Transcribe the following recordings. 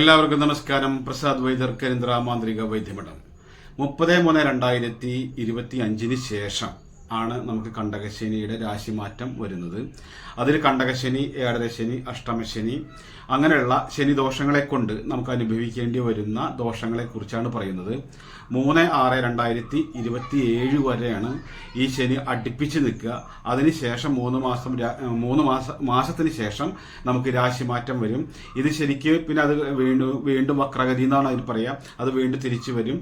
എല്ലാവർക്കും നമസ്കാരം. പ്രസാദ് വൈദ്യർ, കരിന്ദ്ര മാന്ത്രിക വൈദ്യമഠം. 30/3/2025 ശേഷം ആണ് നമുക്ക് കണ്ടകശനിയുടെ രാശിമാറ്റം വരുന്നത്. അതിൽ കണ്ടകശനി, ഏഴരശനി, അഷ്ടമശനി അങ്ങനെയുള്ള ശനി ദോഷങ്ങളെ കൊണ്ട് നമുക്ക് അനുഭവിക്കേണ്ടി വരുന്ന ദോഷങ്ങളെ കുറിച്ചാണ് പറയുന്നത്. 3/6/2027 വരെയാണ് ഈ ശനി അടുപ്പിച്ച് നിൽക്കുക. അതിനുശേഷം 3 മാസത്തിന് ശേഷം നമുക്ക് രാശിമാറ്റം വരും. ഇത് ശരിക്ക് പിന്നെ അത് വീണ്ടും വക്രഗതി എന്നാണ് അതിൽ പറയാം. അത് വീണ്ടും തിരിച്ചു വരും.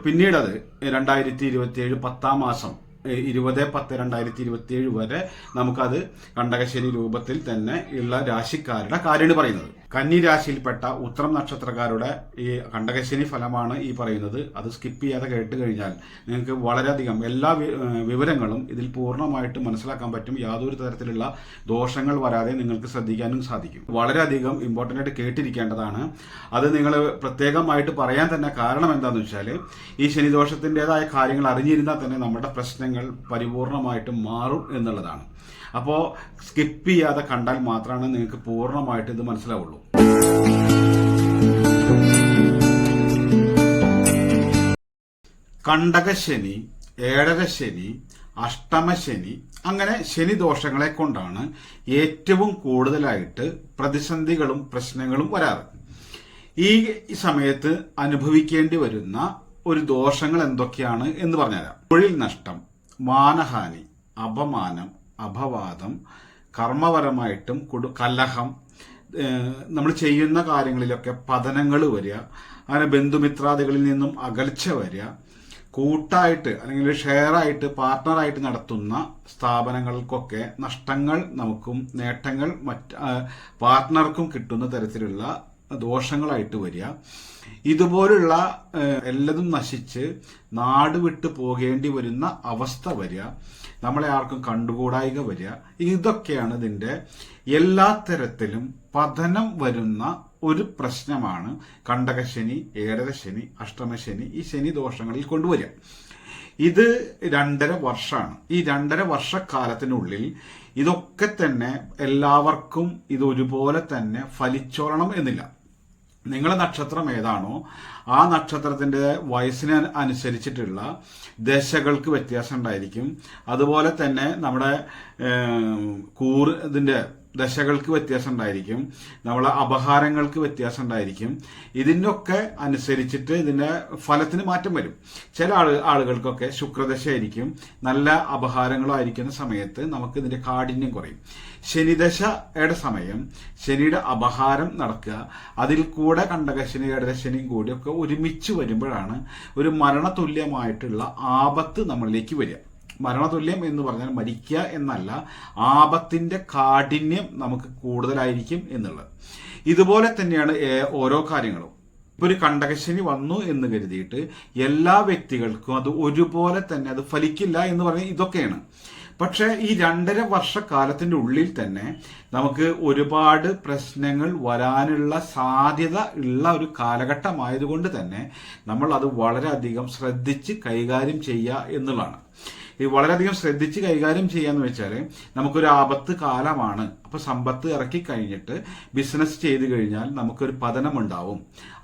പിന്നീട് അത് 2027 10-ാം മാസം 20/10/2027 വരെ നമുക്കത് കണ്ടകശനി രൂപത്തിൽ തന്നെ ഉള്ള രാശിക്കാരുടെ കാര്യമാണ് പറയുന്നത്. കന്നി രാശിയിൽപ്പെട്ട ഉത്രം നക്ഷത്രക്കാരുടെ ഈ കണ്ടകശനി ഫലമാണ് ഈ പറയുന്നത്. അത് സ്കിപ്പ് ചെയ്യാതെ കേട്ട് കഴിഞ്ഞാൽ നിങ്ങൾക്ക് വളരെയധികം എല്ലാ വിവരങ്ങളും ഇതിൽ പൂർണ്ണമായിട്ട് മനസ്സിലാക്കാൻ പറ്റും. യാതൊരു തരത്തിലുള്ള ദോഷങ്ങൾ വരാതെ നിങ്ങൾക്ക് ശ്രദ്ധിക്കാനും സാധിക്കും. വളരെയധികം ഇമ്പോർട്ടൻ്റ് ആയിട്ട് കേട്ടിരിക്കേണ്ടതാണ്. അത് നിങ്ങൾ പ്രത്യേകമായിട്ട് പറയാൻ തന്നെ കാരണം എന്താണെന്ന് വെച്ചാൽ ഈ ശനിദോഷത്തിൻ്റെതായ കാര്യങ്ങൾ അറിഞ്ഞിരുന്നാൽ തന്നെ നമ്മുടെ പ്രശ്നങ്ങൾ പരിപൂർണമായിട്ടും മാറും എന്നുള്ളതാണ്. അപ്പോൾ സ്കിപ്പ് ചെയ്യാതെ കണ്ടാൽ മാത്രമാണ് നിങ്ങൾക്ക് പൂർണ്ണമായിട്ട് ഇത് മനസ്സിലാവുള്ളൂ. കണ്ടകശനി, ഏഴരശനി, അഷ്ടമശനി അങ്ങനെ ശനി ദോഷങ്ങളെ കൊണ്ടാണ് ഏറ്റവും കൂടുതലായിട്ട് പ്രതിസന്ധികളും പ്രശ്നങ്ങളും വരാറ്. ഈ സമയത്ത് അനുഭവിക്കേണ്ടി വരുന്ന ഒരു ദോഷങ്ങൾ എന്തൊക്കെയാണ് എന്ന് പറഞ്ഞുതരാം. തൊഴിൽ നഷ്ടം, മാനഹാനി, അപമാനം, അപവാദം, കർമ്മപരമായിട്ടും കലഹം, നമ്മൾ ചെയ്യുന്ന കാര്യങ്ങളിലൊക്കെ പതനങ്ങൾ വരിക, അങ്ങനെ ബന്ധുമിത്രാദികളിൽ നിന്നും അകൽച്ച വരിക, കൂട്ടായിട്ട് അല്ലെങ്കിൽ ഷെയറായിട്ട് പാർട്ട്ണറായിട്ട് നടത്തുന്ന സ്ഥാപനങ്ങൾക്കൊക്കെ നഷ്ടങ്ങൾ നമുക്കും നേട്ടങ്ങൾ പാർട്ട്ണർക്കും കിട്ടുന്ന തരത്തിലുള്ള ദോഷങ്ങളായിട്ട് വരിക. ഇതുപോലുള്ള എല്ലതും നശിച്ച് നാട് വിട്ടു പോകേണ്ടി വരുന്ന അവസ്ഥ വരിക, നമ്മളെ ആർക്കും കണ്ടുകൂടായിക വരിക. ഇതൊക്കെയാണ് ഇതിന്റെ എല്ലാ തരത്തിലും പതനം വരുന്ന ഒരു പ്രശ്നമാണ് കണ്ടകശനി, ഏഴരശനി, അഷ്ടമശനി ഈ ശനി ദോഷങ്ങളിൽ കൊണ്ടുവരിക. ഇത് 2.5 വർഷമാണ്. ഈ 2.5 വർഷക്കാലത്തിനുള്ളിൽ ഇതൊക്കെ തന്നെ എല്ലാവർക്കും ഇത് ഒരുപോലെ തന്നെ ഫലിച്ചോളണം എന്നില്ല. നിങ്ങളുടെ നക്ഷത്രം ഏതാണോ ആ നക്ഷത്രത്തിന്റെ വയസ്സിന് അനുസരിച്ചിട്ടുള്ള ദശകൾക്ക് വ്യത്യാസം ഉണ്ടായിരിക്കും. അതുപോലെ തന്നെ നമ്മുടെ ഇതിന്റെ ദശകൾക്ക് വ്യത്യാസം ഉണ്ടായിരിക്കും. നമ്മളെ അപഹാരങ്ങൾക്ക് വ്യത്യാസം ഉണ്ടായിരിക്കും. ഇതിനൊക്കെ അനുസരിച്ചിട്ട് ഇതിന്റെ ഫലത്തിന് മാറ്റം വരും. ചില ആളുകൾക്കൊക്കെ ശുക്രദശയായിരിക്കും. നല്ല അപഹാരങ്ങളായിരിക്കുന്ന സമയത്ത് നമുക്ക് ഇതിന്റെ കാഠിന്യം കുറയും. ശനിദശയുടെ സമയം ശനിയുടെ അപഹാരം നടക്കുക, അതിൽ കൂടെ കണ്ടകശനി, ഏഴരശനിയും കൂടിയൊക്കെ ഒരുമിച്ച് വരുമ്പോഴാണ് ഒരു മരണതുല്യമായിട്ടുള്ള ആപത്ത് നമ്മളിലേക്ക് വരിക. മരണതുല്യം എന്ന് പറഞ്ഞാൽ മരിക്കുക എന്നല്ല, ആപത്തിന്റെ കാഠിന്യം നമുക്ക് കൂടുതലായിരിക്കും എന്നുള്ളത്. ഇതുപോലെ തന്നെയാണ് ഓരോ കാര്യങ്ങളും. ഇപ്പൊ ഒരു കണ്ടകശനി വന്നു എന്ന് കരുതിയിട്ട് എല്ലാ വ്യക്തികൾക്കും അത് ഒരുപോലെ തന്നെ അത് ഫലിക്കില്ല എന്ന് പറഞ്ഞാൽ ഇതൊക്കെയാണ്. പക്ഷെ ഈ 2.5 വർഷക്കാലത്തിന്റെ ഉള്ളിൽ തന്നെ നമുക്ക് ഒരുപാട് പ്രശ്നങ്ങൾ വരാനുള്ള സാധ്യത ഉള്ള ഒരു കാലഘട്ടമായതുകൊണ്ട് തന്നെ നമ്മൾ അത് വളരെയധികം ശ്രദ്ധിച്ച് കൈകാര്യം ചെയ്യുക എന്നുള്ളതാണ്. ഈ വളരെയധികം ശ്രദ്ധിച്ച് കൈകാര്യം ചെയ്യാന്ന് വെച്ചാൽ നമുക്കൊരു ആപത്ത് കാലമാണ്. അപ്പൊ സമ്പത്ത് ഇറക്കി കഴിഞ്ഞിട്ട് ബിസിനസ് ചെയ്ത് കഴിഞ്ഞാൽ നമുക്കൊരു പതനം ഉണ്ടാവും.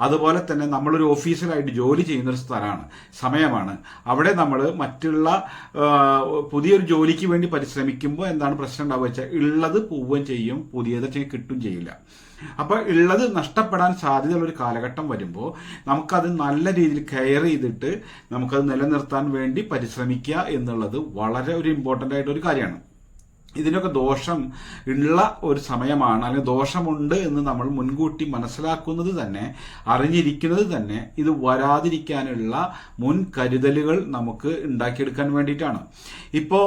അതുപോലെ തന്നെ നമ്മളൊരു ഓഫീസിലായിട്ട് ജോലി ചെയ്യുന്ന ഒരു സ്ഥലമാണ്, സമയമാണ്. അവിടെ നമ്മൾ മറ്റുള്ള പുതിയൊരു ജോലിക്ക് വേണ്ടി പരിശ്രമിക്കുമ്പോൾ എന്താണ് പ്രശ്നം ഉണ്ടാവുക വെച്ചാൽ ഉള്ളത് പോവുകയും ചെയ്യും, പുതിയത് കിട്ടും ചെയ്യില്ല. അപ്പൊ ഉള്ളത് നഷ്ടപ്പെടാൻ സാധ്യതയുള്ള ഒരു കാലഘട്ടം വരുമ്പോൾ നമുക്കത് നല്ല രീതിയിൽ കെയർ ചെയ്തിട്ട് നമുക്കത് നിലനിർത്താൻ വേണ്ടി പരിശ്രമിക്കുക എന്നുള്ളത് വളരെ ഒരു ഇമ്പോർട്ടന്റ് ആയിട്ട് ഒരു കാര്യമാണ്. ഇതിനൊക്കെ ദോഷം ഉള്ള ഒരു സമയമാണ്, അല്ലെങ്കിൽ ദോഷമുണ്ട് എന്ന് നമ്മൾ മുൻകൂട്ടി മനസ്സിലാക്കുന്നത് തന്നെ, അറിഞ്ഞിരിക്കുന്നത് തന്നെ ഇത് വരാതിരിക്കാനുള്ള മുൻകരുതലുകൾ നമുക്ക് ഉണ്ടാക്കിയെടുക്കാൻ വേണ്ടിയിട്ടാണ്. ഇപ്പോ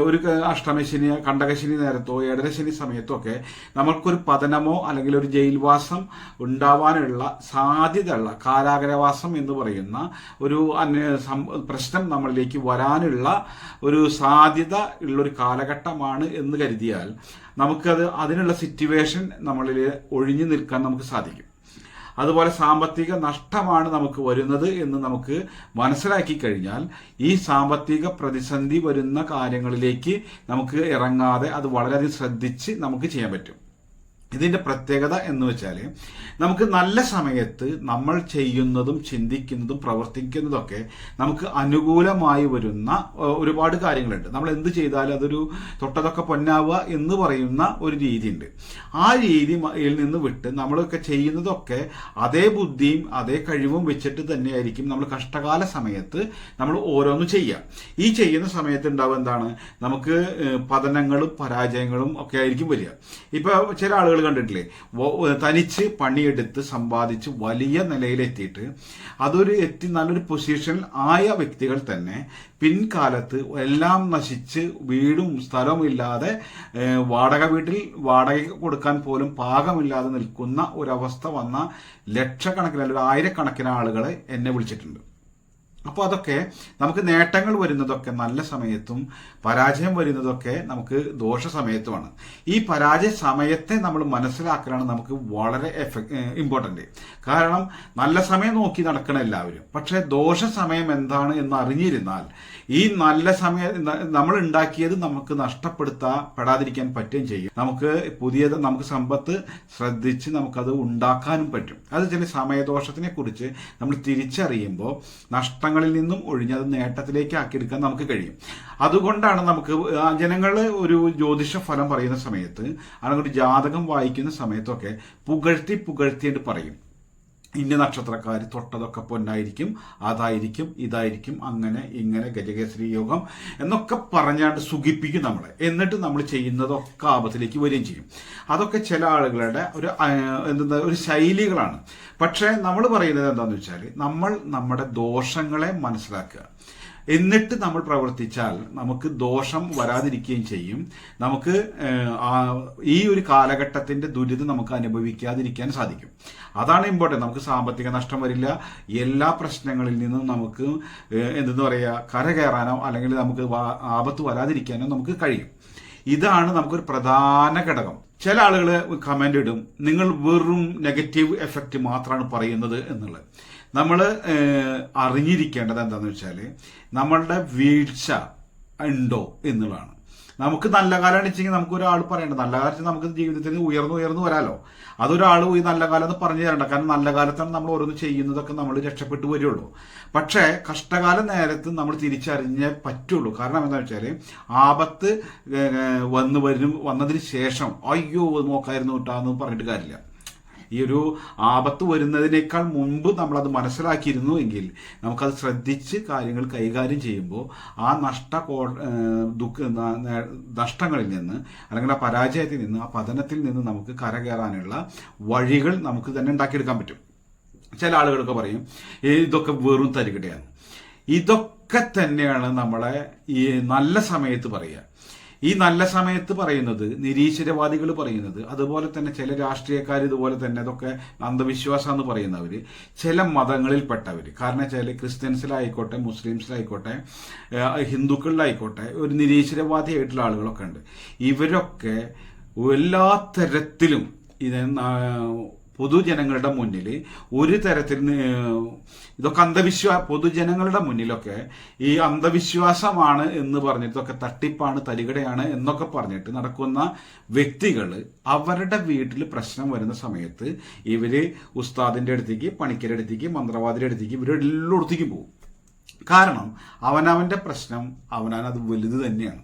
ഒരു അഷ്ടമശനി, കണ്ടകശനി നേരത്തോ ഏഴരശനി സമയത്തോ ഒക്കെ നമ്മൾക്കൊരു പതനമോ അല്ലെങ്കിൽ ഒരു ജയിൽവാസം ഉണ്ടാവാനുള്ള സാധ്യതയുള്ള, കാരാഗ്രഹവാസം എന്ന് പറയുന്ന ഒരു പ്രശ്നം നമ്മളിലേക്ക് വരാനുള്ള ഒരു സാധ്യത ഉള്ളൊരു കാലഘട്ടമാണ് എന്ന് കരുതിയാൽ നമുക്കത് അതിനുള്ള സിറ്റുവേഷൻ നമ്മളിൽ ഒഴിഞ്ഞു നിൽക്കാൻ നമുക്ക് സാധിക്കും. അതുപോലെ സാമ്പത്തിക നഷ്ടമാണ് നമുക്ക് വരുന്നത് എന്ന് നമുക്ക് മനസ്സിലാക്കി കഴിഞ്ഞാൽ ഈ സാമ്പത്തിക പ്രതിസന്ധി വരുന്ന കാര്യങ്ങളിലേക്ക് നമുക്ക് ഇറങ്ങാതെ അത് വളരെയധികം ശ്രദ്ധിച്ച് നമുക്ക് ചെയ്യാൻ പറ്റും. ഇതിന്റെ പ്രത്യേകത എന്ന് വെച്ചാൽ നമുക്ക് നല്ല സമയത്ത് നമ്മൾ ചെയ്യുന്നതും ചിന്തിക്കുന്നതും പ്രവർത്തിക്കുന്നതൊക്കെ നമുക്ക് അനുകൂലമായി വരുന്ന ഒരുപാട് കാര്യങ്ങളുണ്ട്. നമ്മൾ എന്ത് ചെയ്താലും അതൊരു തൊട്ടതൊക്കെ പൊന്നാവുക എന്ന് പറയുന്ന ഒരു രീതിയുണ്ട്. ആ രീതിയിൽ നിന്ന് വിട്ട് നമ്മളൊക്കെ ചെയ്യുന്നതൊക്കെ അതേ ബുദ്ധിയും അതേ കഴിവും വെച്ചിട്ട് തന്നെയായിരിക്കും നമ്മൾ കഷ്ടകാല സമയത്ത് നമ്മൾ ഓരോന്നും ചെയ്യുക. ഈ ചെയ്യുന്ന സമയത്ത് ഉണ്ടാവുക എന്താണ്, നമുക്ക് പതനങ്ങളും പരാജയങ്ങളും ഒക്കെ ആയിരിക്കും വരിക. ഇപ്പൊ ചില ആളുകൾ കണ്ടിട്ടില്ലേ, തനിച്ച് പണിയെടുത്ത് സമ്പാദിച്ച് വലിയ നിലയിലെത്തിയിട്ട് അതൊരു നല്ലൊരു പൊസിഷനിൽ ആയ വ്യക്തികൾ തന്നെ പിൻകാലത്ത് എല്ലാം നശിച്ച് വീടും സ്ഥലവും ഇല്ലാതെ വാടക വീട്ടിൽ വാടക കൊടുക്കാൻ പോലും പാകമില്ലാതെ നിൽക്കുന്ന ഒരവസ്ഥ വന്ന ലക്ഷക്കണക്കിന് അല്ലെങ്കിൽ ആയിരക്കണക്കിന് ആളുകളെ എന്നെ വിളിച്ചിട്ടുണ്ട്. അപ്പോൾ അതൊക്കെ നമുക്ക് നേട്ടങ്ങൾ വരുന്നതൊക്കെ നല്ല സമയത്തും പരാജയം വരുന്നതൊക്കെ നമുക്ക് ദോഷ സമയത്തുമാണ്. ഈ പരാജയ സമയത്തെ നമ്മൾ മനസ്സിലാക്കലാണ് നമുക്ക് വളരെ ഇമ്പോർട്ടന്റ്. കാരണം നല്ല സമയം നോക്കി നടക്കണം എല്ലാവരും, പക്ഷെ ദോഷ സമയം എന്താണ് എന്ന് അറിഞ്ഞിരുന്നാൽ ഈ നല്ല സമയം നമ്മൾ ഉണ്ടാക്കിയത് നമുക്ക് നഷ്ടപ്പെടുത്താപ്പെടാതിരിക്കാൻ പറ്റുകയും ചെയ്യും. നമുക്ക് സമ്പത്ത് ശ്രദ്ധിച്ച് നമുക്കത് ഉണ്ടാക്കാനും പറ്റും. അത് ചില സമയദോഷത്തിനെ കുറിച്ച് നമ്മൾ തിരിച്ചറിയുമ്പോൾ നഷ്ടങ്ങളിൽ നിന്നും ഒഴിഞ്ഞ് അത് നേട്ടത്തിലേക്ക് ആക്കിയെടുക്കാൻ നമുക്ക് കഴിയും. അതുകൊണ്ടാണ് നമുക്ക് ജനങ്ങൾ ഒരു ജ്യോതിഷ ഫലം പറയുന്ന സമയത്ത് അല്ലെങ്കിൽ ഒരു ജാതകം വായിക്കുന്ന സമയത്തൊക്കെ പുകഴ്ത്തിയിട്ട് പറയും, ഇന്ന നക്ഷത്രക്കാർ തൊട്ടതൊക്കെ പൊന്നായിരിക്കും, അതായിരിക്കും, ഇതായിരിക്കും, അങ്ങനെ ഇങ്ങനെ ഗജകേസരി യോഗം എന്നൊക്കെ പറഞ്ഞാണ്ട് സുഖിപ്പിക്കും നമ്മളെ. എന്നിട്ട് നമ്മൾ ചെയ്യുന്നതൊക്കെ ആപത്തിലേക്ക് വരികയും ചെയ്യും. അതൊക്കെ ചില ആളുകളുടെ ഒരു ശൈലികളാണ്. പക്ഷെ നമ്മൾ പറയുന്നത് എന്താണെന്ന് വെച്ചാൽ നമ്മൾ നമ്മുടെ ദോഷങ്ങളെ മനസ്സിലാക്കുക, എന്നിട്ട് നമ്മൾ പ്രവർത്തിച്ചാൽ നമുക്ക് ദോഷം വരാതിരിക്കുകയും ചെയ്യും. നമുക്ക് ഈ ഒരു കാലഘട്ടത്തിന്റെ ദുരിതം നമുക്ക് അനുഭവിക്കാതിരിക്കാൻ സാധിക്കും. അതാണ് ഇമ്പോർട്ടന്റ്. നമുക്ക് സാമ്പത്തിക നഷ്ടം വരില്ല. എല്ലാ പ്രശ്നങ്ങളിൽ നിന്നും നമുക്ക് എന്തെന്ന് പറയുക, കരകയറാനോ അല്ലെങ്കിൽ നമുക്ക് ആപത്ത് വരാതിരിക്കാനോ നമുക്ക് കഴിയും. ഇതാണ് നമുക്കൊരു പ്രധാന ഘടകം. ചില ആളുകൾ കമന്റ് ഇടും, നിങ്ങൾ വെറും നെഗറ്റീവ് എഫക്റ്റ് മാത്രമാണ് പറയുന്നത് എന്നുള്ളത്. നമ്മൾ അറിഞ്ഞിരിക്കേണ്ടത് എന്താണെന്ന് വെച്ചാൽ നമ്മളുടെ വീഴ്ച ഉണ്ടോ എന്നുള്ളതാണ്. നമുക്ക് നല്ല കാലം വെച്ചെങ്കിൽ നമുക്ക് ഒരാൾ പറയണ്ട, നല്ല കാലത്ത് നമുക്ക് ജീവിതത്തിൽ ഉയർന്നു വരാലോ. അതൊരാൾ ഈ നല്ല കാലം എന്ന് പറഞ്ഞു തരണ്ട. കാരണം നല്ല കാലത്താണ് നമ്മൾ ഓരോന്ന് ചെയ്യുന്നതൊക്കെ നമ്മൾ രക്ഷപ്പെട്ടു വരികയുള്ളൂ. പക്ഷേ കഷ്ടകാല നേരത്ത് നമ്മൾ തിരിച്ചറിഞ്ഞേ പറ്റുള്ളൂ. കാരണം എന്താണെന്ന് വെച്ചാൽ ആപത്ത് വന്നതിന് ശേഷം അയ്യോ നോക്കായിരുന്നു കിട്ടാന്ന് പറഞ്ഞിട്ട് കാര്യമില്ല. ഈ ഒരു ആപത്ത് വരുന്നതിനേക്കാൾ മുമ്പ് നമ്മളത് മനസ്സിലാക്കിയിരുന്നു എങ്കിൽ നമുക്കത് ശ്രദ്ധിച്ച് കാര്യങ്ങൾ കൈകാര്യം ചെയ്യുമ്പോൾ ആ നഷ്ടങ്ങളിൽ നിന്ന് അല്ലെങ്കിൽ ആ പരാജയത്തിൽ നിന്ന്, ആ പതനത്തിൽ നിന്ന് നമുക്ക് കരകയറാനുള്ള വഴികൾ നമുക്ക് തന്നെ ഉണ്ടാക്കിയെടുക്കാൻ പറ്റും. ചില ആളുകളൊക്കെ പറയും ഇതൊക്കെ വെറും തരികിടയാണ്. ഇതൊക്കെ തന്നെയാണ് നമ്മളെ ഈ നല്ല സമയത്ത് പറയുക. ഈ നല്ല സമയത്ത് പറയുന്നത് നിരീശ്വരവാദികൾ പറയുന്നത്, അതുപോലെ തന്നെ ചില രാഷ്ട്രീയക്കാർ ഇതുപോലെ തന്നെ അതൊക്കെ അന്ധവിശ്വാസം എന്ന് പറയുന്നവർ, ചില മതങ്ങളിൽപ്പെട്ടവർ. കാരണം വെച്ചാൽ ക്രിസ്ത്യൻസിലായിക്കോട്ടെ, മുസ്ലിംസിലായിക്കോട്ടെ, ഹിന്ദുക്കളിലായിക്കോട്ടെ ഒരു നിരീശ്വരവാദിയായിട്ടുള്ള ആളുകളൊക്കെ ഉണ്ട്. ഇവരൊക്കെ എല്ലാ തരത്തിലും പൊതുജനങ്ങളുടെ മുന്നിൽ ഒരു തരത്തിൽ ഇതൊക്കെ പൊതുജനങ്ങളുടെ മുന്നിലൊക്കെ ഈ അന്ധവിശ്വാസമാണ് എന്ന് പറഞ്ഞിട്ടൊക്കെ തട്ടിപ്പാണ്, തരികടയാണ് എന്നൊക്കെ പറഞ്ഞിട്ട് നടക്കുന്ന വ്യക്തികൾ അവരുടെ വീട്ടിൽ പ്രശ്നം വരുന്ന സമയത്ത് ഇവര് ഉസ്താദിന്റെ അടുത്തേക്ക്, പണിക്കരുടെ അടുത്തേക്ക്, മന്ത്രവാദിയുടെ അടുത്തേക്ക്, ഇവരെല്ലായിടത്തേക്കും പോകും. കാരണം അവനവന്റെ പ്രശ്നം അവനത് വലുത് തന്നെയാണ്.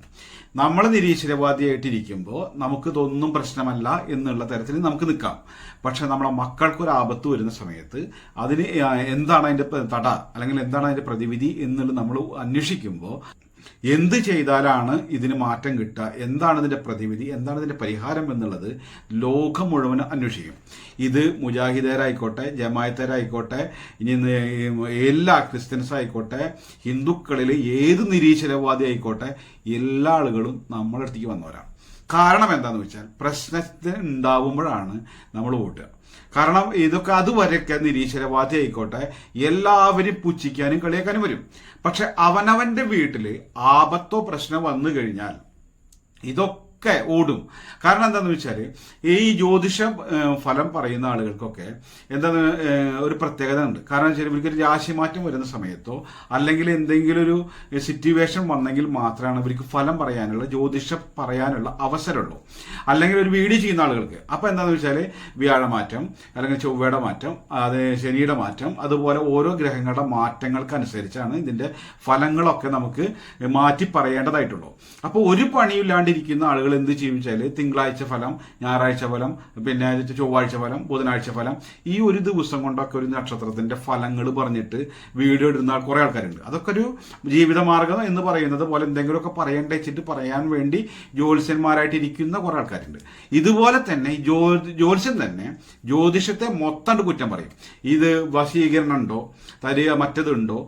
നമ്മൾ നിരീശ്വരവാദിയായിട്ടിരിക്കുമ്പോൾ നമുക്ക് ഇതൊന്നും പ്രശ്നമല്ല എന്നുള്ള തരത്തിൽ നമുക്ക് നിൽക്കാം. പക്ഷെ നമ്മളെ മക്കൾക്കൊരു ആപത്ത് വരുന്ന സമയത്ത് അതിന് എന്താണ് അതിന്റെ തട അല്ലെങ്കിൽ എന്താണ് അതിന്റെ പ്രതിവിധി എന്നുള്ളത് നമ്മൾ അന്വേഷിക്കുമ്പോൾ എന്ത് ചെയ്താലാണ് ഇതിന് മാറ്റം കിട്ടുക, എന്താണ് ഇതിന്റെ പ്രതിവിധി, എന്താണ് ഇതിന്റെ പരിഹാരം എന്നുള്ളത് ലോകം മുഴുവൻ അന്വേഷിക്കും. ഇത് മുജാഹിദരായിക്കോട്ടെ, ജമായത്തരായിക്കോട്ടെ, ഇനി എല്ലാ ക്രിസ്ത്യൻസ് ആയിക്കോട്ടെ, ഹിന്ദുക്കളിൽ ഏത് നിരീശ്വരവാദി ആയിക്കോട്ടെ, എല്ലാ ആളുകളും നമ്മുടെ അടുത്തേക്ക് വന്നവരാണ്. കാരണം എന്താണെന്ന് വെച്ചാൽ പ്രശ്നത്തിന് ഉണ്ടാവുമ്പോഴാണ് നമ്മൾ വോട്ടുക. കാരണം ഇതൊക്കെ അതുവരെയൊക്കെ നിരീശ്വരവാദി ആയിക്കോട്ടെ എല്ലാവരും പുച്ഛിക്കാനും കളിയാക്കാനും വരും. പക്ഷെ അവനവന്റെ വീട്ടില് ആപത്തോ പ്രശ്നം വന്നു കഴിഞ്ഞാൽ ഇതൊക്കെ ഒക്കെ ഓടും. കാരണം എന്താണെന്ന് വെച്ചാൽ ഈ ജ്യോതിഷ ഫലം പറയുന്ന ആളുകൾക്കൊക്കെ എന്താണ് ഒരു പ്രത്യേകത ഉണ്ട്. കാരണം വെച്ചാൽ ഇവർക്കൊരു രാശിമാറ്റം വരുന്ന സമയത്തോ അല്ലെങ്കിൽ എന്തെങ്കിലും ഒരു സിറ്റുവേഷൻ വന്നെങ്കിൽ മാത്രമാണ് ഇവർക്ക് ഫലം പറയാനുള്ള ജ്യോതിഷം പറയാനുള്ള അവസരമുള്ളൂ. അല്ലെങ്കിൽ ഒരു വീഡിയോ ചെയ്യുന്ന ആളുകൾക്ക് അപ്പോൾ എന്താണെന്ന് വെച്ചാൽ വ്യാഴമാറ്റം അല്ലെങ്കിൽ ചൊവ്വയുടെ മാറ്റം, അത് ശനിയുടെ മാറ്റം, അതുപോലെ ഓരോ ഗ്രഹങ്ങളുടെ മാറ്റങ്ങൾക്കനുസരിച്ചാണ് ഇതിന്റെ ഫലങ്ങളൊക്കെ നമുക്ക് മാറ്റി പറയേണ്ടതായിട്ടുള്ളൂ. അപ്പോൾ ഒരു പണിയില്ലാണ്ടിരിക്കുന്ന ആളുകൾ എന്ത് ചെയ്യും വെച്ചാൽ തിങ്കളാഴ്ച ഫലം, ഞായറാഴ്ച ഫലം, പിന്നെ ചൊവ്വാഴ്ച ഫലം, ബുധനാഴ്ച ഫലം, ഈ ഒരു ദിവസം കൊണ്ടൊക്കെ ഒരു നക്ഷത്രത്തിന്റെ ഫലങ്ങൾ പറഞ്ഞിട്ട് വീഡിയോ ഇടുന്ന കുറെ ആൾക്കാരുണ്ട്. അതൊക്കെ ഒരു ജീവിതമാർഗം എന്ന് പറയുന്നത് പോലെ എന്തെങ്കിലുമൊക്കെ പറയേണ്ട വെച്ചിട്ട് പറയാൻ വേണ്ടി ജ്യോത്സ്യന്മാരായിട്ട് ഇരിക്കുന്ന കുറെ ആൾക്കാരുണ്ട്. ഇതുപോലെ തന്നെ ജ്യോത്സ്യൻ തന്നെ ജ്യോതിഷത്തെ മൊത്തം കുറ്റം പറയും. ഇത് വശീകരണം ഉണ്ടോ, തരിക മറ്റതുണ്ടോ,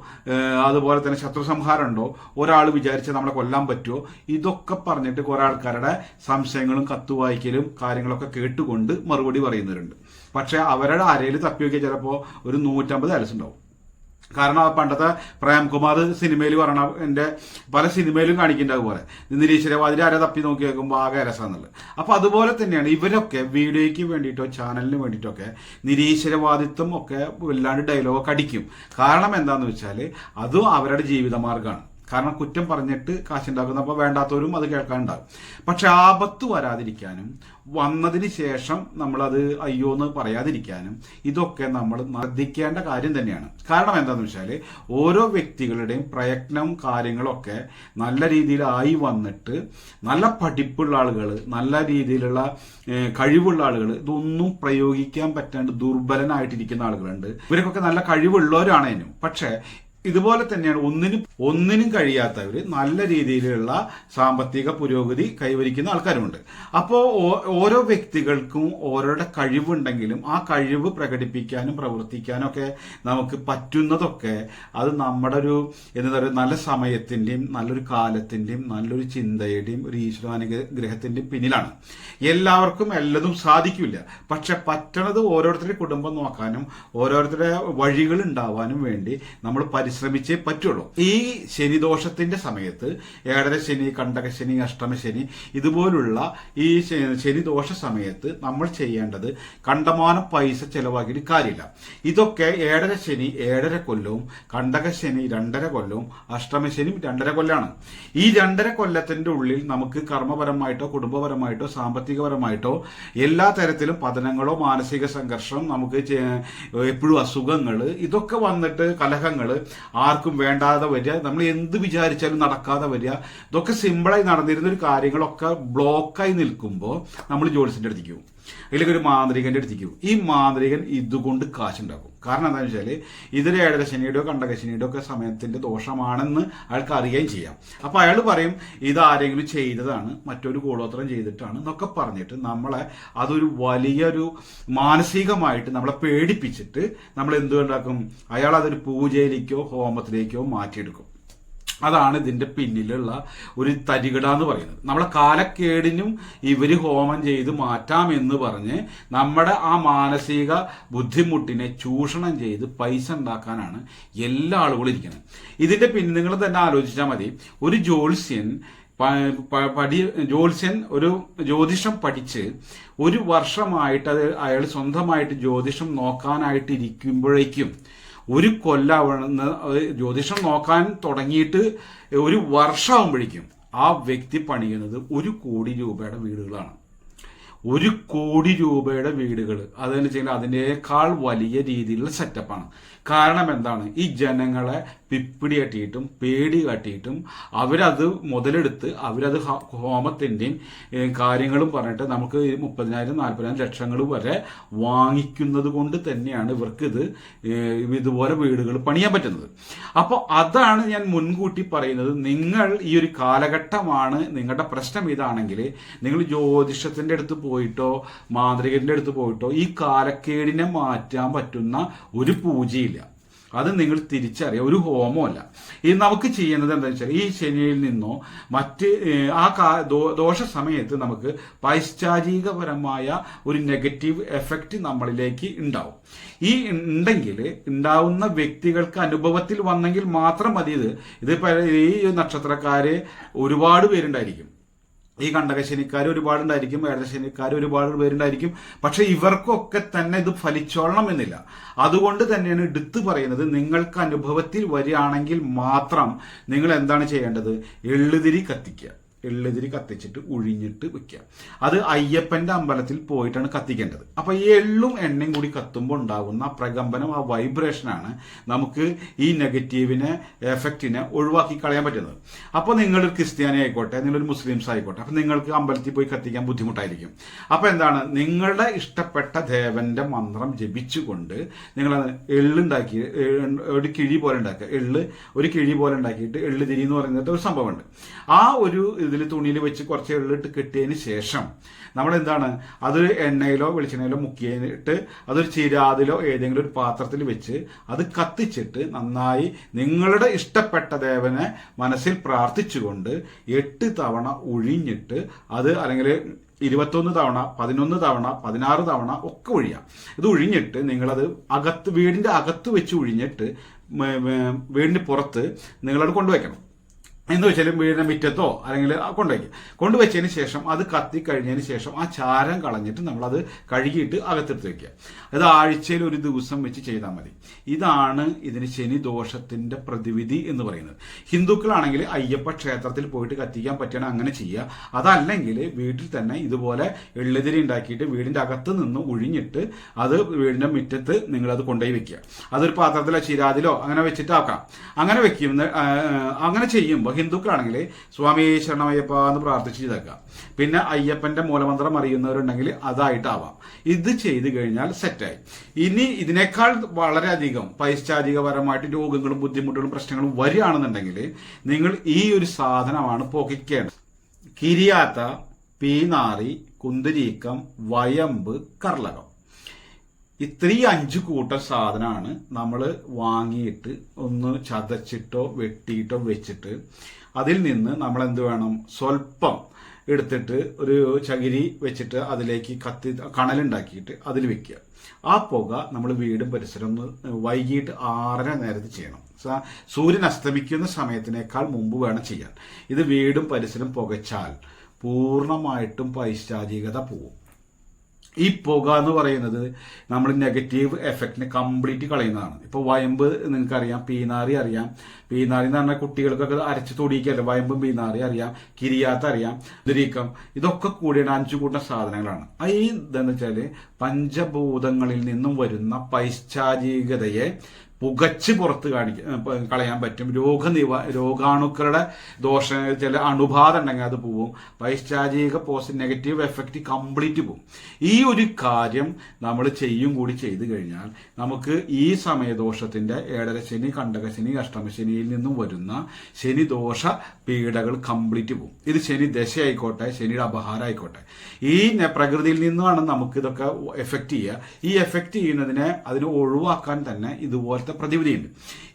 അതുപോലെ തന്നെ ശത്രുസംഹാരം ഉണ്ടോ, ഒരാൾ വിചാരിച്ച് നമ്മളെ കൊല്ലാൻ പറ്റുമോ, ഇതൊക്കെ പറഞ്ഞിട്ട് കുറെ ആൾക്കാരുടെ സംശയങ്ങളും കത്തുവായിക്കലും കാര്യങ്ങളൊക്കെ കേട്ടുകൊണ്ട് മറുപടി പറയുന്നവരുണ്ട്. പക്ഷെ അവരുടെ അരയിൽ തപ്പി നോക്കിയാൽ ചിലപ്പോൾ ഒരു 150 അലസ് ഉണ്ടാവും. കാരണം പണ്ടത്തെ പ്രേംകുമാർ സിനിമയിൽ പറഞ്ഞ എന്റെ പല സിനിമയിലും കാണിക്കേണ്ടത് പോലെ നിരീശ്വരവാദിനെ ആരെ തപ്പി നോക്കി വെക്കുമ്പോൾ ആകെ രസമെന്നുള്ളത്. അപ്പൊ അതുപോലെ തന്നെയാണ് ഇവരൊക്കെ വീഡിയോയ്ക്ക് വേണ്ടിയിട്ടോ ചാനലിന് വേണ്ടിയിട്ടൊക്കെ നിരീശ്വരവാദിത്വം ഒക്കെ വല്ലാണ്ട് ഡയലോഗ് അടിക്കും. കാരണം എന്താന്ന് വെച്ചാൽ അതും അവരുടെ ജീവിതമാർഗമാണ്. കാരണം കുറ്റം പറഞ്ഞിട്ട് കാശുണ്ടാക്കുന്നപ്പോൾ വേണ്ടാത്തവരും അത് കേൾക്കാനുണ്ടാകും. പക്ഷെ ആപത്ത് വരാതിരിക്കാനും വന്നതിന് ശേഷം നമ്മളത് അയ്യോ എന്ന് പറയാതിരിക്കാനും ഇതൊക്കെ നമ്മൾ ശ്രദ്ധിക്കേണ്ട കാര്യം തന്നെയാണ്. കാരണം എന്താണെന്ന് വെച്ചാൽ ഓരോ വ്യക്തികളുടെയും പ്രയത്നം കാര്യങ്ങളൊക്കെ നല്ല രീതിയിലായി വന്നിട്ട് നല്ല പഠിപ്പുള്ള ആളുകൾ, നല്ല രീതിയിലുള്ള കഴിവുള്ള ആളുകൾ, ഇതൊന്നും പ്രയോഗിക്കാൻ പറ്റാണ്ട് ദുർബലനായിട്ടിരിക്കുന്ന ആളുകളുണ്ട്. ഇവർക്കൊക്കെ നല്ല കഴിവുള്ളവരാണേനും പക്ഷെ ഇതുപോലെ തന്നെയാണ് ഒന്നിനും കഴിയാത്തവര് നല്ല രീതിയിലുള്ള സാമ്പത്തിക പുരോഗതി കൈവരിക്കുന്ന ആൾക്കാരുമുണ്ട്. അപ്പോൾ ഓരോ വ്യക്തികൾക്കും ഓരോരുടെ കഴിവുണ്ടെങ്കിലും ആ കഴിവ് പ്രകടിപ്പിക്കാനും പ്രവർത്തിക്കാനും ഒക്കെ നമുക്ക് പറ്റുന്നതൊക്കെ അത് നമ്മുടെ ഒരു എന്താ പറയുക നല്ല സമയത്തിന്റെയും നല്ലൊരു കാലത്തിന്റെയും നല്ലൊരു ചിന്തയുടെയും ഒരു ഈശ്വരാനുഗ്രഹത്തിന്റെയും പിന്നിലാണ്. എല്ലാവർക്കും എല്ലതും സാധിക്കില്ല. പക്ഷെ പറ്റണത് ഓരോരുത്തരുടെ കുടുംബം നോക്കാനും ഓരോരുത്തരുടെ വഴികൾ ഉണ്ടാവാനും വേണ്ടി നമ്മൾ പരിശ്രമിച്ചേ പറ്റുള്ളൂ. ഈ ശനിദോഷത്തിന്റെ സമയത്ത് ഏഴരശനി, കണ്ടകശനി, അഷ്ടമശനി ഇതുപോലുള്ള ഈ ശനിദോഷ സമയത്ത് നമ്മൾ ചെയ്യേണ്ടത് കണ്ടമാനം പൈസ ചെലവാക്കിയിട്ട് കാര്യമില്ല. ഇതൊക്കെ ഏഴരശനി 7.5 കൊല്ലവും കണ്ടകശനി 2.5 കൊല്ലവും അഷ്ടമശനി 2.5 കൊല്ലാണ്. ഈ 2.5 കൊല്ലത്തിന്റെ ഉള്ളിൽ നമുക്ക് കർമ്മപരമായിട്ടോ കുടുംബപരമായിട്ടോ സാമ്പത്തികപരമായിട്ടോ എല്ലാ തരത്തിലും പതനങ്ങളോ മാനസിക സംഘർഷം, നമുക്ക് എപ്പോഴും അസുഖങ്ങൾ, ഇതൊക്കെ വന്നിട്ട് കലഹങ്ങൾ, ആർക്കും വേണ്ടാതെ വരിക, നമ്മൾ എന്ത് വിചാരിച്ചാലും നടക്കാതെ വരിക, ഇതൊക്കെ സിമ്പിളായി നടന്നിരുന്ന ഒരു കാര്യങ്ങളൊക്കെ ബ്ലോക്കായി നിൽക്കുമ്പോൾ നമ്മൾ ജ്യോത്സ്യന്റെ അടുത്തേക്ക് പോകും, അല്ലെങ്കിൽ ഒരു മാന്ത്രികന്റെ അടുത്തേക്ക് പോകും. ഈ മാന്ത്രികൻ ഇതുകൊണ്ട് കാശുണ്ടാക്കും. കാരണം എന്താണെന്ന് വെച്ചാൽ ഇതൊരു ഏഴരശനിയുടെയോ കണ്ടകശനിയുടെയോ ഒക്കെ സമയത്തിന്റെ ദോഷമാണെന്ന് അയാൾക്ക് അറിയുകയും ചെയ്യാം. അപ്പൊ അയാൾ പറയും ഇത് ആരെങ്കിലും ചെയ്തതാണ്, മറ്റൊരു കൂടോത്രം ചെയ്തിട്ടാണ് എന്നൊക്കെ പറഞ്ഞിട്ട് നമ്മളെ അതൊരു വലിയൊരു മാനസികമായിട്ട് നമ്മളെ പേടിപ്പിച്ചിട്ട് നമ്മൾ എന്തുകൊണ്ടാക്കും, അയാൾ അതൊരു പൂജയിലേക്കോ ഹോമത്തിലേക്കോ മാറ്റിയെടുക്കും. അതാണ് ഇതിന്റെ പിന്നിലുള്ള ഒരു തരികിട എന്ന് പറയുന്നത്. നമ്മളെ കാലക്കേടിനും ഇവര് ഹോമം ചെയ്ത് മാറ്റാമെന്ന് പറഞ്ഞ് നമ്മുടെ ആ മാനസിക ബുദ്ധിമുട്ടിനെ ചൂഷണം ചെയ്ത് പൈസ ഉണ്ടാക്കാനാണ് എല്ലാ ആളുകളും ഇരിക്കുന്നത്. ഇതിന്റെ പിന്നിൽ നിങ്ങൾ തന്നെ ആലോചിച്ചാൽ മതി. ഒരു ജ്യോത്സ്യൻ ഒരു ജ്യോതിഷം പഠിച്ച് 1 വർഷമായിട്ട് അത് അയാൾ സ്വന്തമായിട്ട് ജ്യോതിഷം നോക്കാനായിട്ട് ഇരിക്കുമ്പോഴേക്കും 1 കൊല്ലം ജ്യോതിഷം നോക്കാൻ തുടങ്ങിയിട്ട് 1 വർഷമാകുമ്പോഴേക്കും ആ വ്യക്തി പണിയുന്നത് 1 കോടി രൂപയുടെ വീടുകളാണ്. 1 കോടി രൂപയുടെ വീടുകൾ. അതെന്ന് വെച്ചാൽ അതിനേക്കാൾ വലിയ രീതിയിലുള്ള സെറ്റപ്പാണ്. കാരണം എന്താണ്, ഈ ജനങ്ങളെ പിപ്പിടി കാട്ടിയിട്ടും പേടി കാട്ടിയിട്ടും അവരത് മുതലെടുത്ത് അവരത് ഹോമത്തിന്റെയും കാര്യങ്ങളും പറഞ്ഞിട്ട് നമുക്ക് 30,000 40,000 ലക്ഷങ്ങൾ വരെ വാങ്ങിക്കുന്നത് കൊണ്ട് തന്നെയാണ് ഇവർക്ക് ഇതുപോലെ വീടുകൾ പണിയാൻ പറ്റുന്നത്. അപ്പോൾ അതാണ് ഞാൻ മുൻകൂട്ടി പറയുന്നത്. നിങ്ങൾ ഈ ഒരു കാലഘട്ടമാണ് നിങ്ങളുടെ പ്രശ്നം ഇതാണെങ്കിൽ നിങ്ങൾ ജ്യോതിഷത്തിന്റെ അടുത്ത് പോയിട്ടോ മാന്ത്രികന്റെ അടുത്ത് പോയിട്ടോ ഈ കാലക്കേടിനെ മാറ്റാൻ പറ്റുന്ന ഒരു പൂജയില്ല. അത് നിങ്ങൾ തിരിച്ചറിയുക. ഒരു ഹോമമല്ല. ഈ നമുക്ക് ചെയ്യുന്നത് എന്താ വെച്ചാൽ ഈ ശനിയിൽ നിന്നോ മറ്റ് ആ ദോഷ സമയത്ത് നമുക്ക് പൈശാചികപരമായ ഒരു നെഗറ്റീവ് എഫക്റ്റ് നമ്മളിലേക്ക് ഉണ്ടാവും. ഈ ഉണ്ടെങ്കിൽ ഉണ്ടാവുന്ന വ്യക്തികൾക്ക് അനുഭവത്തിൽ വന്നെങ്കിൽ മാത്രം മതി. ഇത് ഈ നക്ഷത്രക്കാര് ഒരുപാട് പേരുണ്ടായിരിക്കും. ഈ കണ്ടകശനിക്കാർ ഒരുപാടുണ്ടായിരിക്കും, ഏഴരശനിക്കാർ ഒരുപാട് പേരുണ്ടായിരിക്കും. പക്ഷെ ഇവർക്കൊക്കെ തന്നെ ഇത് ഫലിച്ചോളണം എന്നില്ല. അതുകൊണ്ട് തന്നെയാണ് എടുത്തു പറയുന്നത്, നിങ്ങൾക്ക് അനുഭവത്തിൽ വരികയാണെങ്കിൽ മാത്രം നിങ്ങൾ എന്താണ് ചെയ്യേണ്ടത്? എള്ളുതിരി കത്തിക്കുക. എള്ളുതിരി കത്തിച്ചിട്ട് ഉഴിഞ്ഞിട്ട് വെക്കുക. അത് അയ്യപ്പന്റെ അമ്പലത്തിൽ പോയിട്ടാണ് കത്തിക്കേണ്ടത്. അപ്പൊ ഈ എള്ളും എണ്ണയും കൂടി കത്തുമ്പോൾ ഉണ്ടാകുന്ന പ്രകമ്പനം, ആ വൈബ്രേഷനാണ് നമുക്ക് ഈ നെഗറ്റീവിനെ, എഫക്റ്റിനെ ഒഴിവാക്കി കളയാൻ പറ്റുന്നത്. അപ്പോൾ നിങ്ങളൊരു ക്രിസ്ത്യാനി ആയിക്കോട്ടെ, നിങ്ങളൊരു മുസ്ലിംസ് ആയിക്കോട്ടെ, അപ്പൊ നിങ്ങൾക്ക് അമ്പലത്തിൽ പോയി കത്തിക്കാൻ ബുദ്ധിമുട്ടായിരിക്കും. അപ്പൊ എന്താണ്, നിങ്ങളുടെ ഇഷ്ടപ്പെട്ട ദേവന്റെ മന്ത്രം ജപിച്ചുകൊണ്ട് നിങ്ങൾ എള്ളുണ്ടാക്കി ഒരു കിഴി പോലെ ഉണ്ടാക്കുക. ഒരു കിഴി പോലെ ഉണ്ടാക്കിയിട്ട് എള്ളുതിരി എന്ന് പറയുന്നത് ഒരു സംഭവമുണ്ട്. ആ ഒരു ഇതിൽ തുണിയിൽ വെച്ച് കുറച്ച് എള്ളിട്ട് കെട്ടിയതിന് ശേഷം നമ്മൾ എന്താണ്, അത് എണ്ണയിലോ വെളിച്ചെണ്ണയിലോ മുക്കിയിട്ട് അതൊരു ചിരാതിലോ ഏതെങ്കിലും ഒരു പാത്രത്തിൽ വെച്ച് അത് കത്തിച്ചിട്ട് നന്നായി നിങ്ങളുടെ ഇഷ്ടപ്പെട്ട ദേവനെ മനസ്സിൽ പ്രാർത്ഥിച്ചുകൊണ്ട് 8 തവണ ഒഴിഞ്ഞിട്ട് അത്, അല്ലെങ്കിൽ 21 തവണ, 11 തവണ, 16 തവണ ഒക്കെ ഒഴിയാം. ഇത് ഒഴിഞ്ഞിട്ട് നിങ്ങളത് വീടിന്റെ അകത്ത് വെച്ച് ഒഴിഞ്ഞിട്ട് വീടിന് പുറത്ത് നിങ്ങളത് കൊണ്ടുവയ്ക്കണം. എന്ന് വെച്ചാലും വീടിന്റെ മുറ്റത്തോ അല്ലെങ്കിൽ കൊണ്ടുവച്ചതിന് ശേഷം അത് കത്തിക്കഴിഞ്ഞതിന് ശേഷം ആ ചാരം കളഞ്ഞിട്ട് നമ്മളത് കഴുകിയിട്ട് അകത്തെടുത്ത് വെക്കുക. അത് ആഴ്ചയിൽ ഒരു ദിവസം വെച്ച് ചെയ്താൽ മതി. ഇതാണ് ഇതിന് ശനിദോഷത്തിന്റെ പ്രതിവിധി എന്ന് പറയുന്നത്. ഹിന്ദുക്കളാണെങ്കിൽ അയ്യപ്പ ക്ഷേത്രത്തിൽ പോയിട്ട് കത്തിക്കാൻ പറ്റുകയാണെങ്കിൽ അങ്ങനെ ചെയ്യുക. അതല്ലെങ്കിൽ വീട്ടിൽ തന്നെ ഇതുപോലെ എള്ളുതിരി ഉണ്ടാക്കിയിട്ട് വീടിന്റെ അകത്ത് നിന്ന് ഒഴിഞ്ഞിട്ട് അത് വീടിന്റെ മുറ്റത്ത് നിങ്ങളത് കൊണ്ടുപോയി വെക്കുക. അതൊരു പാത്രത്തിലോ ചിരാതിലോ അങ്ങനെ വെച്ചിട്ട് ആക്കാം. അങ്ങനെ ചെയ്യുമ്പോൾ ഹിന്ദുക്കളാണെങ്കിൽ സ്വാമി ശരണമയ്യപ്പ എന്ന് പ്രാർത്ഥിച്ച് ചെയ്തേക്കാം. പിന്നെ അയ്യപ്പന്റെ മൂലമന്ത്രം അറിയുന്നവരുണ്ടെങ്കിൽ അതായിട്ടാവാം. ഇത് ചെയ്തു കഴിഞ്ഞാൽ സെറ്റായി. ഇനി ഇതിനേക്കാൾ വളരെയധികം പൈശാചികപരമായിട്ട് രോഗങ്ങളും ബുദ്ധിമുട്ടുകളും പ്രശ്നങ്ങളും വരികയാണെന്നുണ്ടെങ്കിൽ നിങ്ങൾ ഈ ഒരു സാധനമാണ് പോക്കിക്കേണ്ടത്. കിരിയാത്ത, പീനാറി, കുന്തിരീക്കം, വയമ്പ്, കർലകം. ഇത്രയും 5 കൂട്ടം സാധനമാണ് നമ്മൾ വാങ്ങിയിട്ട് ഒന്ന് ചതച്ചിട്ടോ വെട്ടിയിട്ടോ വെച്ചിട്ട് അതിൽ നിന്ന് നമ്മൾ എന്ത് വേണം, സ്വല്പം എടുത്തിട്ട് ഒരു ചകിരി വെച്ചിട്ട് അതിലേക്ക് കണലുണ്ടാക്കിയിട്ട് അതിൽ വെക്കുക. ആ പുക നമ്മൾ വീടും പരിസരം വൈകിട്ട് 6:30 നേരത്ത് ചെയ്യണം. സൂര്യൻ അസ്തമിക്കുന്ന സമയത്തിനേക്കാൾ മുമ്പ് വേണം ചെയ്യാൻ. ഇത് വീടും പരിസരം പുകച്ചാൽ പൂർണ്ണമായിട്ടും പൈശാചികത പോവും. ഈ പുക എന്ന് പറയുന്നത് നമ്മൾ നെഗറ്റീവ് എഫക്റ്റിനെ കംപ്ലീറ്റ് കളയുന്നതാണ്. ഇപ്പോൾ വയമ്പ് നിങ്ങൾക്കറിയാം, പീനാറി അറിയാം. പീനാറി എന്ന് പറഞ്ഞാൽ കുട്ടികൾക്കൊക്കെ അരച്ച് തൊടിയിക്കല്ലേ. വയമ്പും പീനാറി അറിയാം, കിരിയാത്ത അറിയാം, ദുരീക്കം. ഇതൊക്കെ കൂടിയാണ് 5 കൂട്ടം സാധനങ്ങളാണ്. ഈ ഇതെന്ന് വെച്ചാല് പഞ്ചഭൂതങ്ങളിൽ നിന്നും വരുന്ന പൈശാചികതയെ പുകച്ച് പുറത്ത് കളയാൻ പറ്റും. രോഗാണുക്കളുടെ ദോഷം, ചില അണുബാധ ഉണ്ടെങ്കിൽ അത് പോവും. പൈശാചിക നെഗറ്റീവ് എഫക്റ്റ് കംപ്ലീറ്റ് പോവും. ഈ ഒരു കാര്യം നമ്മൾ കൂടി ചെയ്തു കഴിഞ്ഞാൽ നമുക്ക് ഈ സമയദോഷത്തിന്റെ ഏഴരശനി, കണ്ടകശനി, അഷ്ടമശനിയിൽ നിന്നും വരുന്ന ശനിദോഷ പീഡകൾ കംപ്ലീറ്റ് പോവും. ഇത് ശനി ദശയായിക്കോട്ടെ, ശനിയുടെ അപഹാരം ആയിക്കോട്ടെ, ഈ പ്രകൃതിയിൽ നിന്നാണ് നമുക്ക് ഇതൊക്കെ എഫക്റ്റ് ചെയ്യുക. ഈ എഫക്റ്റ് ചെയ്യുന്നതിനെ അതിനെ ഒഴിവാക്കാൻ തന്നെ ഇതുപോലത്തെ പ്രതിവിധിയുണ്ട്.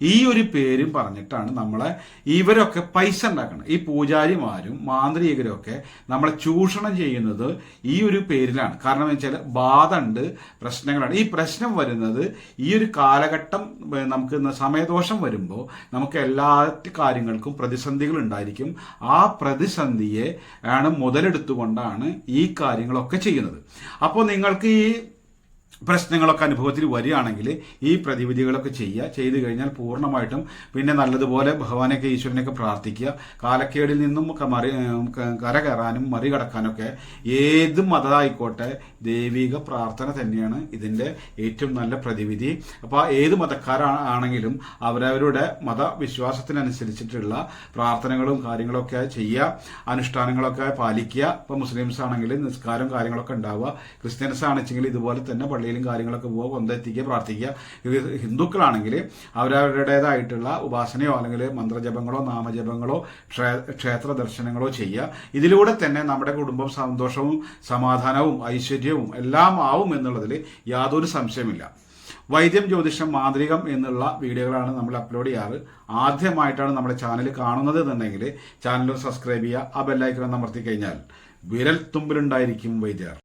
ഈ ഒരു പേരും പറഞ്ഞിട്ടാണ് നമ്മളെ ഇവരൊക്കെ പൈസ ഉണ്ടാക്കണം. ഈ പൂജാരിമാരും മാന്ത്രികരൊക്കെ നമ്മളെ ചൂഷണം ചെയ്യുന്നത് ഈ ഒരു പേരിലാണ്. കാരണം എന്ന് വെച്ചാൽ ബാധ ഉണ്ട്, പ്രശ്നങ്ങളാണ്. ഈ പ്രശ്നം വരുന്നത് ഈ ഒരു കാലഘട്ടം, നമുക്ക് സമയദോഷം വരുമ്പോൾ നമുക്ക് എല്ലാ കാര്യങ്ങൾക്കും പ്രതിസന്ധികൾ ഉണ്ടായിരിക്കും. ആ പ്രതിസന്ധിയെ ആണ് മുതലെടുത്തുകൊണ്ടാണ് ഈ കാര്യങ്ങളൊക്കെ ചെയ്യുന്നത്. അപ്പോൾ നിങ്ങൾക്ക് ഈ പ്രശ്നങ്ങളൊക്കെ അനുഭവത്തിൽ വരികയാണെങ്കിൽ ഈ പ്രതിവിധികളൊക്കെ ചെയ്തു കഴിഞ്ഞാൽ പൂർണ്ണമായിട്ടും പിന്നെ നല്ലതുപോലെ ഭഗവാനൊക്കെ ഈശ്വരനെയൊക്കെ പ്രാർത്ഥിക്കുക. കാലക്കേടിൽ നിന്നും കരകയറാനും മറികടക്കാനൊക്കെ ഏത് മതമായിക്കോട്ടെ ദൈവിക പ്രാർത്ഥന തന്നെയാണ് ഇതിൻ്റെ ഏറ്റവും നല്ല പ്രതിവിധി. അപ്പോൾ ഏത് മതക്കാരാണെങ്കിലും അവരവരുടെ മതവിശ്വാസത്തിനനുസരിച്ചിട്ടുള്ള പ്രാർത്ഥനകളും കാര്യങ്ങളൊക്കെ ചെയ്യുക, അനുഷ്ഠാനങ്ങളൊക്കെ പാലിക്കുക. ഇപ്പോൾ മുസ്ലിംസ് ആണെങ്കിൽ നിസ്കാരം കാര്യങ്ങളൊക്കെ ഉണ്ടാവുക, ക്രിസ്ത്യൻസ് ആണെച്ചെങ്കിൽ ഇതുപോലെ തന്നെ പള്ളിയിലും കാര്യങ്ങളൊക്കെ പോവുക, കൊന്തെത്തിക്കുക, പ്രാർത്ഥിക്കുക. ഹിന്ദുക്കളാണെങ്കിൽ അവരവരുടേതായിട്ടുള്ള ഉപാസനയോ അല്ലെങ്കിൽ മന്ത്രജപങ്ങളോ നാമജപങ്ങളോ ക്ഷേത്ര ദർശനങ്ങളോ ചെയ്യുക. ഇതിലൂടെ തന്നെ നമ്മുടെ കുടുംബം സന്തോഷവും സമാധാനവും ഐശ്വര്യവും എല്ലാം ആവും എന്നുള്ളതിൽ യാതൊരു സംശയമില്ല. വൈദ്യം, ജ്യോതിഷം, മാന്ത്രികം എന്നുള്ള വീഡിയോകളാണ് നമ്മൾ അപ്ലോഡ് ചെയ്യാറ്. ആദ്യമായിട്ടാണ് നമ്മുടെ ചാനൽ കാണുന്നത് എന്നുണ്ടെങ്കിൽ ചാനൽ സബ്സ്ക്രൈബ് ചെയ്യുക. ആ ബെല്ലൈക്കൺ അമർത്തി കഴിഞ്ഞാൽ വിരൽ തുമ്പിലുണ്ടായിരിക്കും വൈദ്യർ.